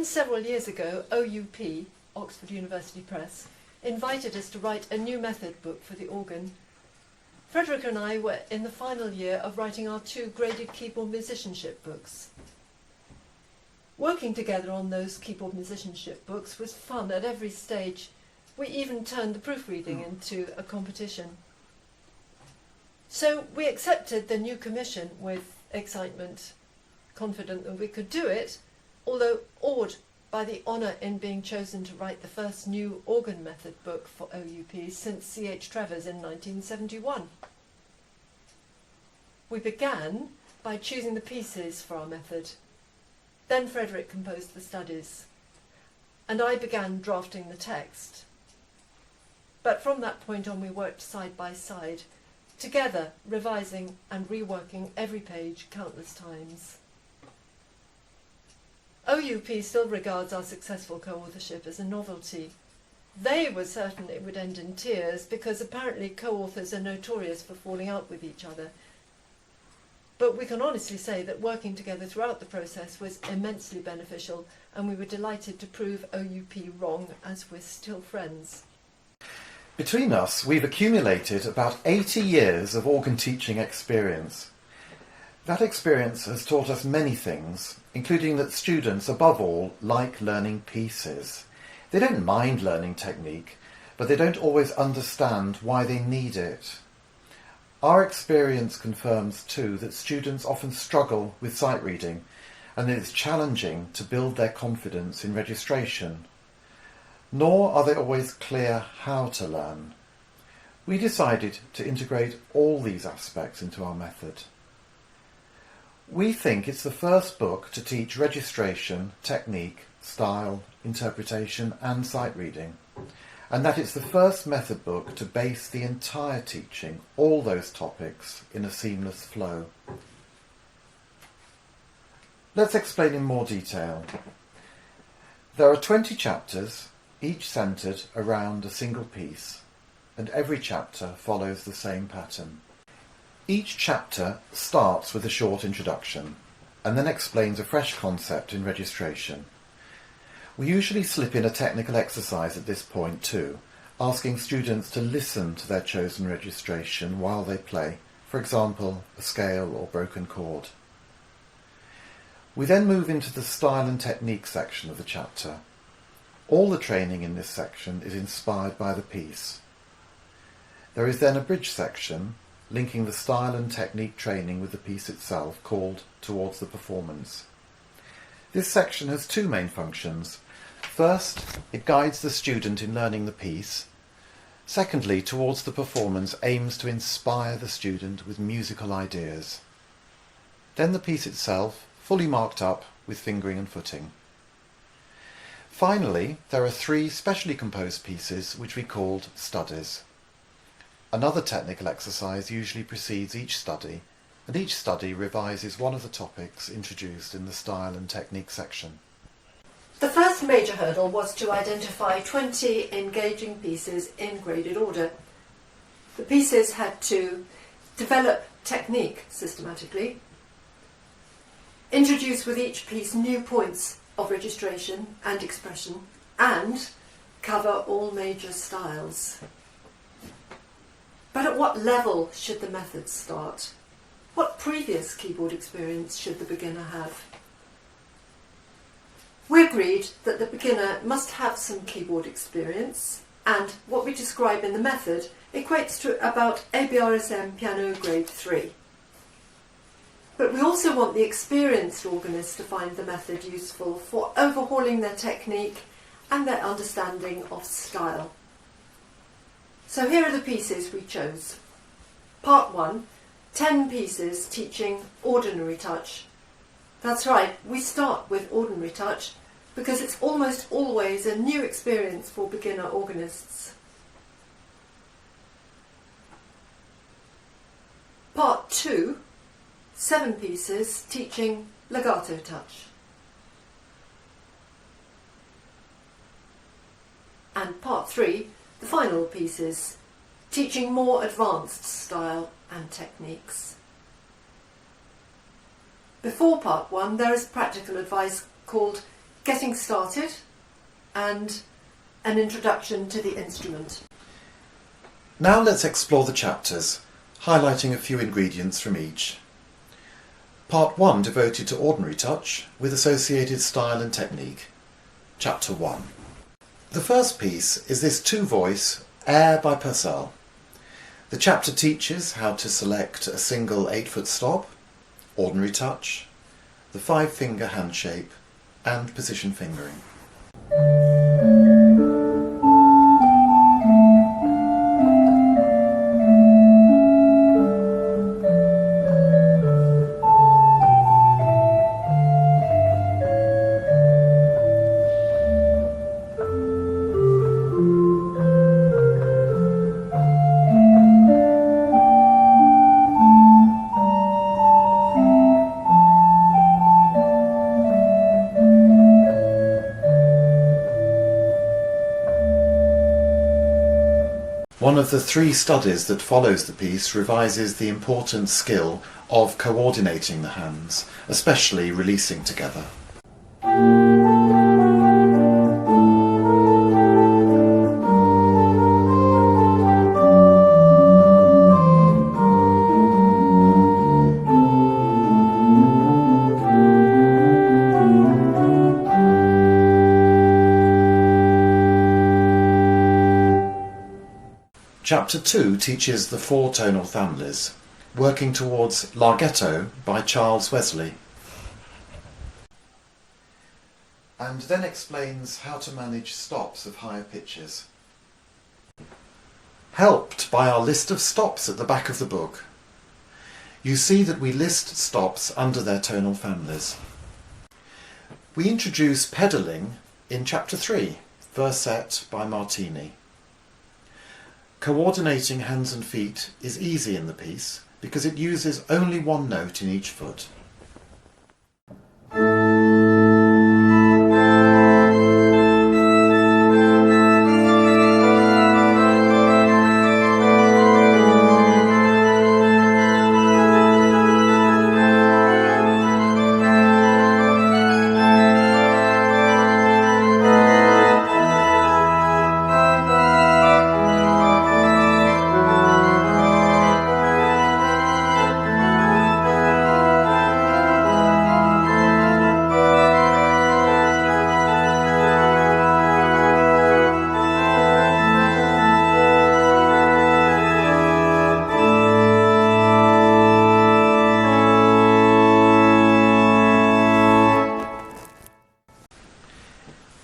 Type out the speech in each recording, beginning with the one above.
When several years ago OUP, Oxford University Press, invited us to write a new method book for the organ, Frederick and I were in the final year of writing our 2 graded keyboard musicianship books. Working together on those keyboard musicianship books was fun at every stage. We even turned the proofreading into a competition. So we accepted the new commission with excitement, confident that we could do it, although awed by the honour in being chosen to write the first new organ method book for OUP since C.H. Trevor's in 1971. We began by choosing the pieces for our method. Then Frederick composed the studies, and I began drafting the text. But from that point on we worked side by side, together revising and reworking every page countless times. OUP still regards our successful co-authorship as a novelty. They were certain it would end in tears because apparently co-authors are notorious for falling out with each other. But we can honestly say that working together throughout the process was immensely beneficial, and we were delighted to prove OUP wrong, as we're still friends. Between us, we've accumulated about 80 years of organ teaching experience. That experience has taught us many things, including that students, above all, like learning pieces. They don't mind learning technique, but they don't always understand why they need it. Our experience confirms, too, that students often struggle with sight reading, and that it's challenging to build their confidence in registration. Nor are they always clear how to learn. We decided to integrate all these aspects into our method. We think it's the first book to teach registration, technique, style, interpretation and sight reading, and that it's the first method book to base the entire teaching, all those topics, in a seamless flow. Let's explain in more detail. There are 20 chapters, each centred around a single piece, and every chapter follows the same pattern. Each chapter starts with a short introduction and then explains a fresh concept in registration. We usually slip in a technical exercise at this point too, asking students to listen to their chosen registration while they play, for example, a scale or broken chord. We then move into the style and technique section of the chapter. All the training in this section is inspired by the piece. There is then a bridge section linking the style and technique training with the piece itself, called Towards the Performance. This section has 2 main functions. First, it guides the student in learning the piece. Secondly, Towards the Performance aims to inspire the student with musical ideas. Then the piece itself, fully marked up with fingering and footing. Finally, there are 3 specially composed pieces which we called studies. Another technical exercise usually precedes each study, and each study revises one of the topics introduced in the style and technique section. The first major hurdle was to identify 20 engaging pieces in graded order. The pieces had to develop technique systematically, introduce with each piece new points of registration and expression, and cover all major styles. But at what level should the method start? What previous keyboard experience should the beginner have? We agreed that the beginner must have some keyboard experience, and what we describe in the method equates to about ABRSM Piano Grade 3. But we also want the experienced organist to find the method useful for overhauling their technique and their understanding of style. So here are the pieces we chose. Part 1, 10 pieces teaching ordinary touch. That's right, we start with ordinary touch because it's almost always a new experience for beginner organists. Part 2, 7 pieces teaching legato touch. And part 3, the final pieces, teaching more advanced style and techniques. Before part 1, there is practical advice called getting started, and an introduction to the instrument. Now let's explore the chapters, highlighting a few ingredients from each. Part 1 devoted to ordinary touch with associated style and technique. Chapter 1. The first piece is this two-voice Air by Purcell. The chapter teaches how to select a single 8-foot stop, ordinary touch, the 5-finger hand shape, and position fingering. One of the 3 studies that follows the piece revises the important skill of coordinating the hands, especially releasing together. Chapter 2 teaches the 4 tonal families, working towards Legato by Charles Wesley, and then explains how to manage stops of higher pitches. Helped by our list of stops at the back of the book, you see that we list stops under their tonal families. We introduce pedalling in Chapter 3, Verset by Martini. Coordinating hands and feet is easy in the piece because it uses only 1 note in each foot.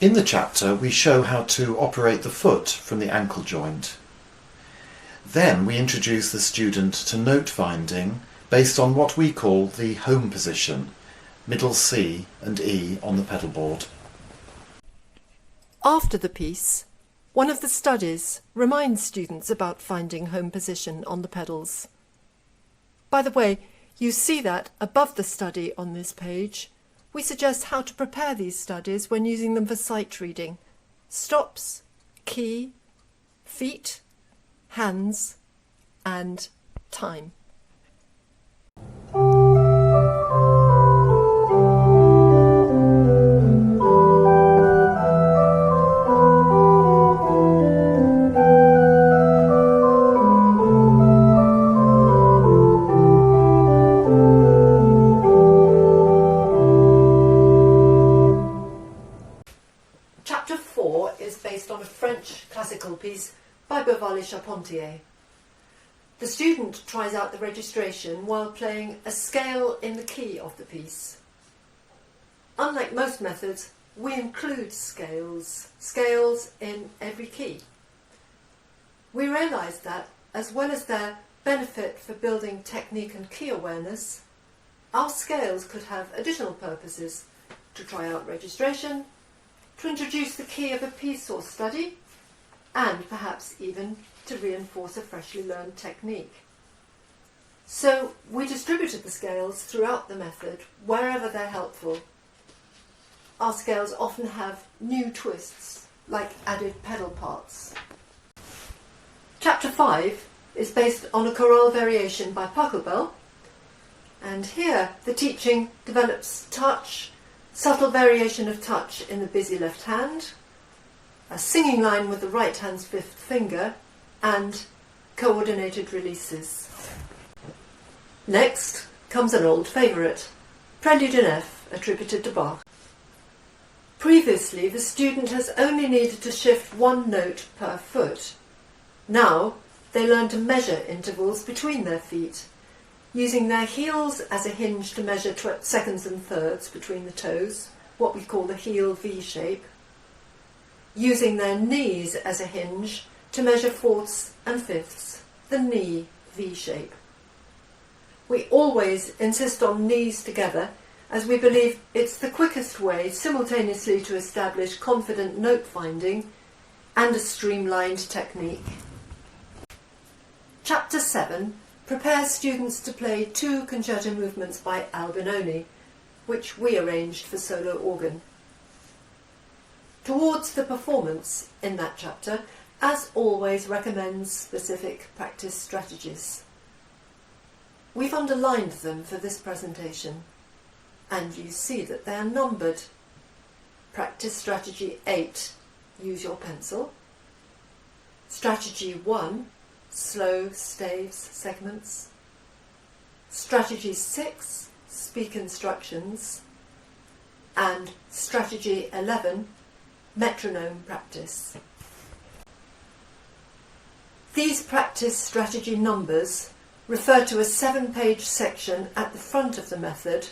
In the chapter, we show how to operate the foot from the ankle joint. Then we introduce the student to note finding based on what we call the home position, middle C and E on the pedal board. After the piece, one of the studies reminds students about finding home position on the pedals. By the way, you see that above the study on this page, we suggest how to prepare these studies when using them for sight reading. Stops, key, feet, hands, and time. Piece by Charpentier. The student tries out the registration while playing a scale in the key of the piece. Unlike most methods, we include scales in every key. We realise that, as well as their benefit for building technique and key awareness, our scales could have additional purposes: to try out registration, to introduce the key of a piece or study, and perhaps even to reinforce a freshly learned technique. So we distributed the scales throughout the method wherever they're helpful. Our scales often have new twists, like added pedal parts. Chapter 5 is based on a chorale variation by Pachelbel, and here the teaching develops touch, subtle variation of touch in the busy left hand, a singing line with the right hand's fifth finger, and coordinated releases. Next comes an old favourite, Prelude in F, attributed to Bach. Previously, the student has only needed to shift one note per foot. Now, they learn to measure intervals between their feet, using their heels as a hinge to measure seconds and thirds between the toes, what we call the heel V shape, using their knees as a hinge to measure fourths and fifths, the knee V shape. We always insist on knees together, as we believe it's the quickest way simultaneously to establish confident note finding and a streamlined technique. Chapter 7 prepares students to play 2 concerto movements by Albinoni, which we arranged for solo organ. Towards the performance in that chapter, as always, recommends specific practice strategies. We've underlined them for this presentation, and you see that they are numbered. Practice strategy 8, use your pencil. Strategy 1, slow staves segments. Strategy 6, speak instructions. And strategy 11, metronome practice. These practice strategy numbers refer to a 7-page section at the front of the method,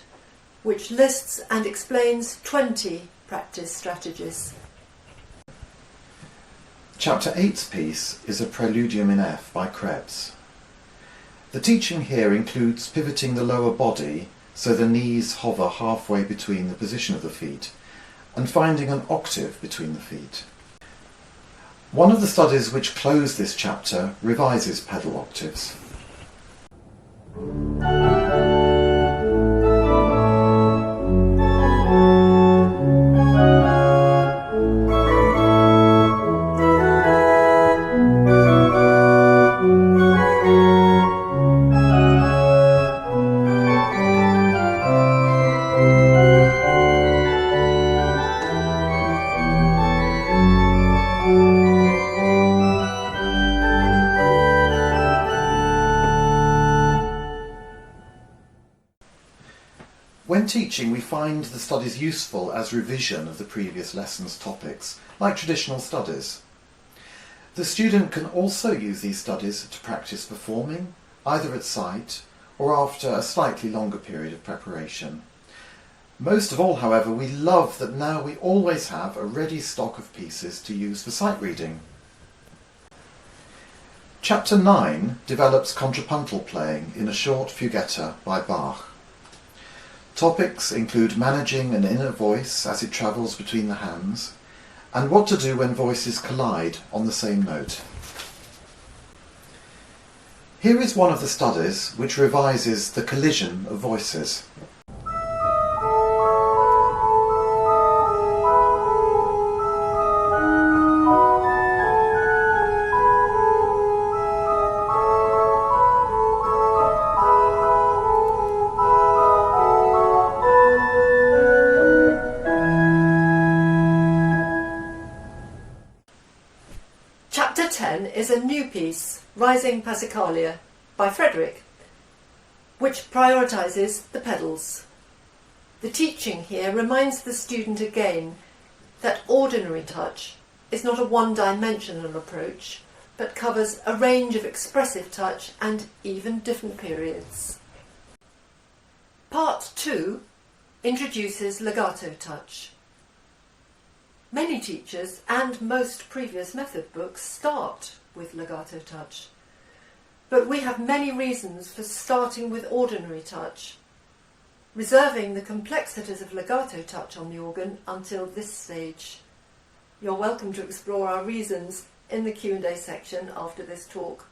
which lists and explains 20 practice strategies. Chapter 8's piece is a Preludium in F by Krebs. The teaching here includes pivoting the lower body so the knees hover halfway between the position of the feet, and finding an octave between the feet. One of the studies which close this chapter revises pedal octaves. When teaching, we find the studies useful as revision of the previous lesson's topics, like traditional studies. The student can also use these studies to practice performing, either at sight or after a slightly longer period of preparation. Most of all, however, we love that now we always have a ready stock of pieces to use for sight reading. Chapter 9 develops contrapuntal playing in a short fuguetta by Bach. Topics include managing an inner voice as it travels between the hands, and what to do when voices collide on the same note. Here is one of the studies which revises the collision of voices. Chapter 10 is a new piece, Rising Passacaglia, by Frederick, which prioritises the pedals. The teaching here reminds the student again that ordinary touch is not a one-dimensional approach, but covers a range of expressive touch and even different periods. Part 2 introduces legato touch. Many teachers and most previous method books start with legato touch, but we have many reasons for starting with ordinary touch, reserving the complexities of legato touch on the organ until this stage. You're welcome to explore our reasons in the Q&A section after this talk.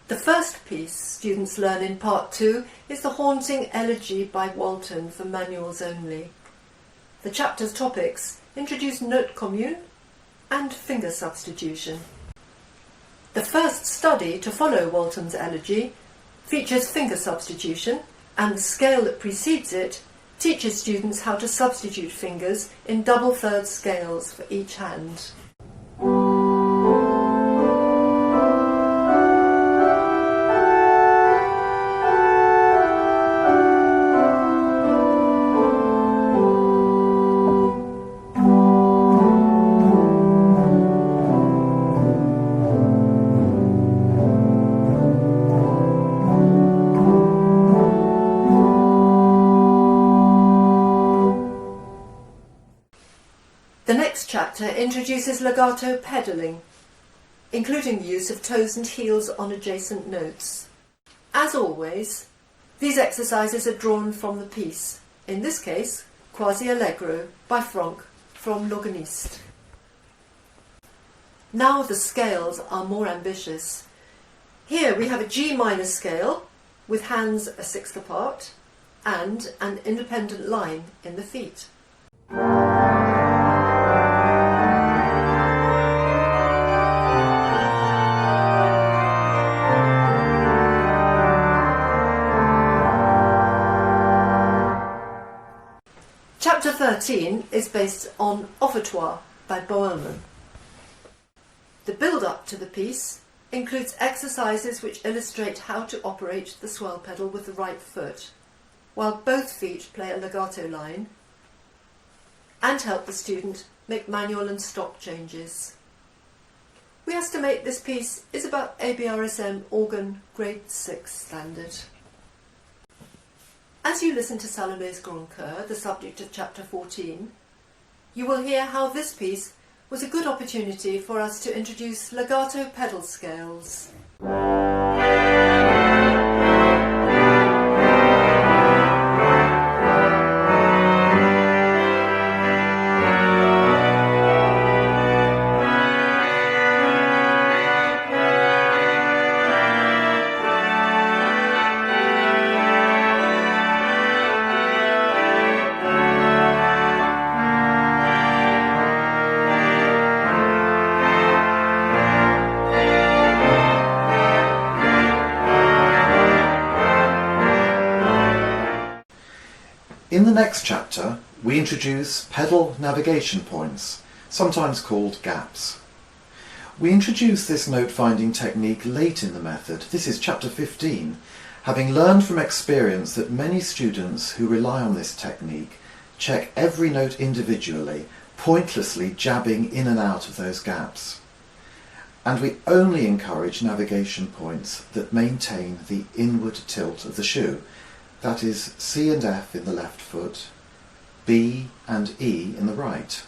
The first piece students learn in Part 2 is the Haunting Elegy by Walton for manuals only. The chapter's topics introduce note commune and finger substitution. The first study to follow Walton's elegy features finger substitution and the scale that precedes it, teaches students how to substitute fingers in double third scales for each hand. The next chapter introduces legato pedalling, including the use of toes and heels on adjacent notes. As always, these exercises are drawn from the piece, in this case, Quasi Allegro by Franck from L'Organiste. Now the scales are more ambitious. Here we have a G minor scale with hands a sixth apart and an independent line in the feet. Chapter 13 is based on Repertoire by Boelman. The build-up to the piece includes exercises which illustrate how to operate the swell pedal with the right foot, while both feet play a legato line, and help the student make manual and stop changes. We estimate this piece is about ABRSM organ grade 6 standard. As you listen to Salomé's Grand Chœur, the subject of chapter 14, you will hear how this piece was a good opportunity for us to introduce legato pedal scales. In the next chapter, we introduce pedal navigation points, sometimes called gaps. We introduce this note-finding technique late in the method. This is chapter 15, having learned from experience that many students who rely on this technique check every note individually, pointlessly jabbing in and out of those gaps. And we only encourage navigation points that maintain the inward tilt of the shoe. That is C and F in the left foot, B and E in the right.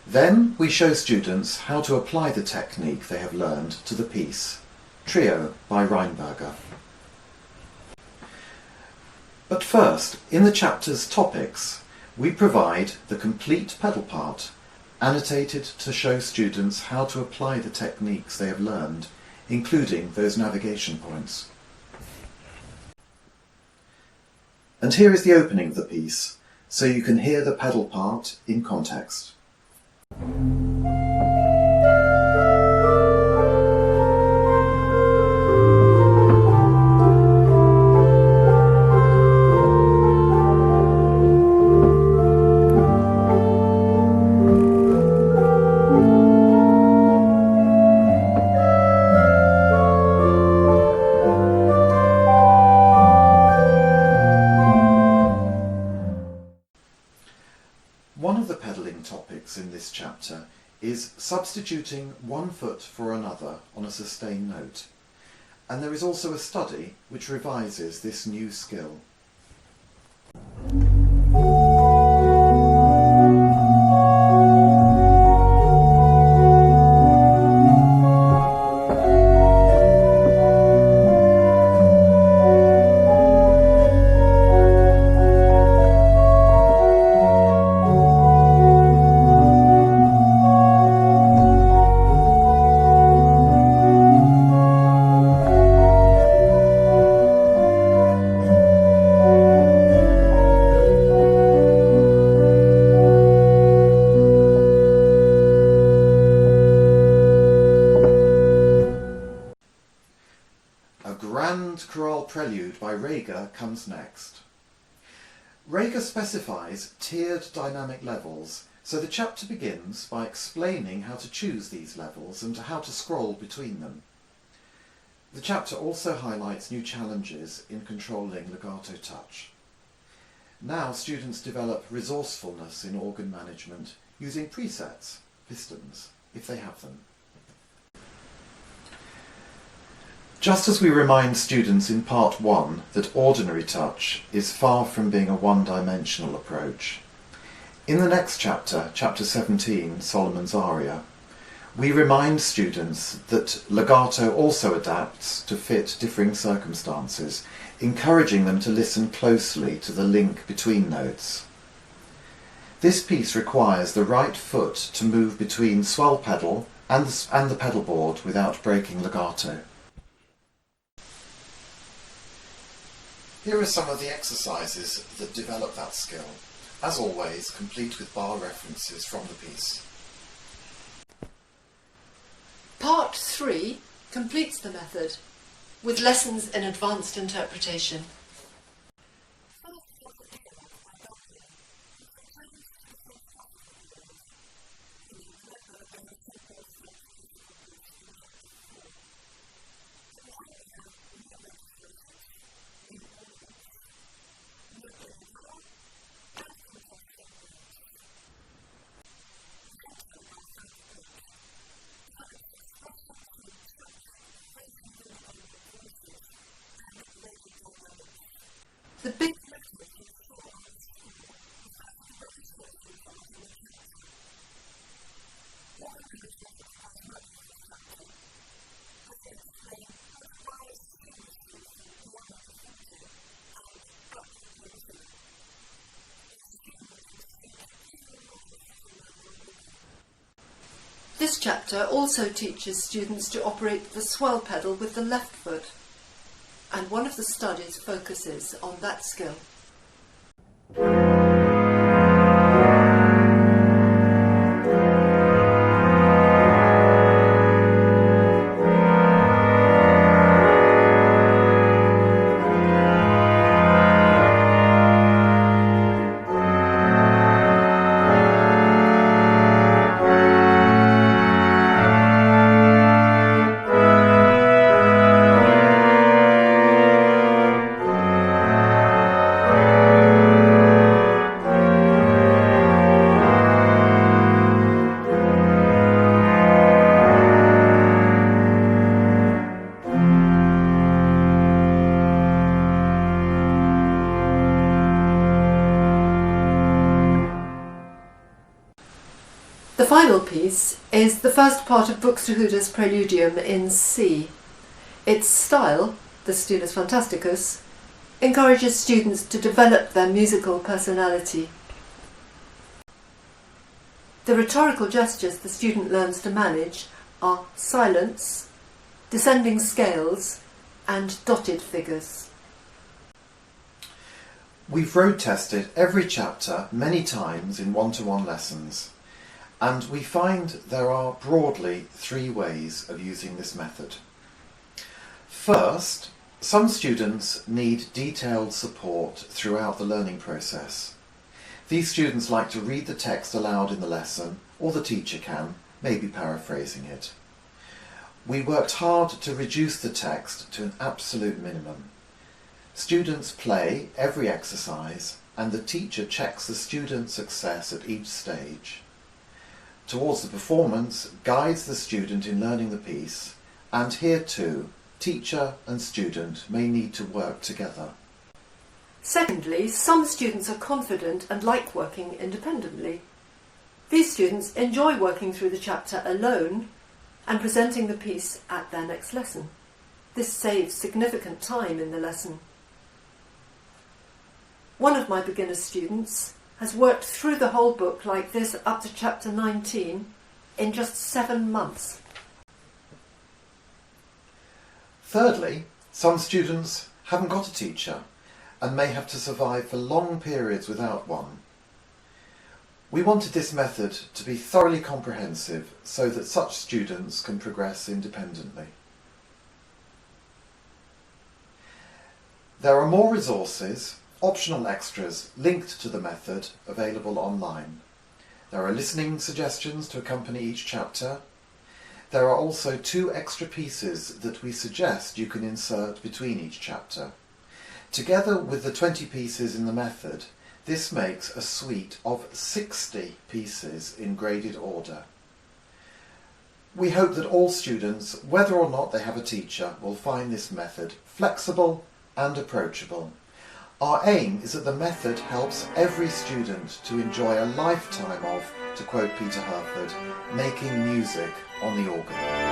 Then we show students how to apply the technique they have learned to the piece, Trio by Reinberger. But first, in the chapter's topics, we provide the complete pedal part, annotated to show students how to apply the techniques they have learned, including those navigation points. And here is the opening of the piece, so you can hear the pedal part in context. One of the pedalling topics in this chapter is substituting one foot for another on a sustained note, and there is also a study which revises this new skill. Prelude by Rega comes next. Rager specifies tiered dynamic levels, so the chapter begins by explaining how to choose these levels and how to scroll between them. The chapter also highlights new challenges in controlling legato touch. Now students develop resourcefulness in organ management using presets, pistons, if they have them. Just as we remind students in Part 1 that ordinary touch is far from being a one-dimensional approach, in the next chapter, Chapter 17, Solomon's Aria, we remind students that legato also adapts to fit differing circumstances, encouraging them to listen closely to the link between notes. This piece requires the right foot to move between swell pedal and the pedal board without breaking legato. Here are some of the exercises that develop that skill, as always complete with bar references from the piece. Part 3 completes the method with lessons in advanced interpretation. The big This chapter also teaches students to operate the swell pedal with the left foot, and one of the studies focuses on that skill. The final piece is the first part of Buxtehude's Preludium in C. Its style, the Stilus Fantasticus, encourages students to develop their musical personality. The rhetorical gestures the student learns to manage are silence, descending scales, and dotted figures. We've road tested every chapter many times in one-to-one lessons, and we find there are broadly 3 ways of using this method. First, some students need detailed support throughout the learning process. These students like to read the text aloud in the lesson, or the teacher can, maybe paraphrasing it. We worked hard to reduce the text to an absolute minimum. Students play every exercise, and the teacher checks the student's success at each stage. Towards the performance, guides the student in learning the piece, and here too, teacher and student may need to work together. Secondly, some students are confident and like working independently. These students enjoy working through the chapter alone and presenting the piece at their next lesson. This saves significant time in the lesson. One of my beginner students has worked through the whole book like this up to chapter 19 in just 7 months. Thirdly, some students haven't got a teacher and may have to survive for long periods without one. We wanted this method to be thoroughly comprehensive so that such students can progress independently. There are more resources optional extras linked to the method available online. There are listening suggestions to accompany each chapter. There are also 2 extra pieces that we suggest you can insert between each chapter. Together with the 20 pieces in the method, this makes a suite of 60 pieces in graded order. We hope that all students, whether or not they have a teacher, will find this method flexible and approachable. Our aim is that the method helps every student to enjoy a lifetime of, to quote Peter Herford, making music on the organ.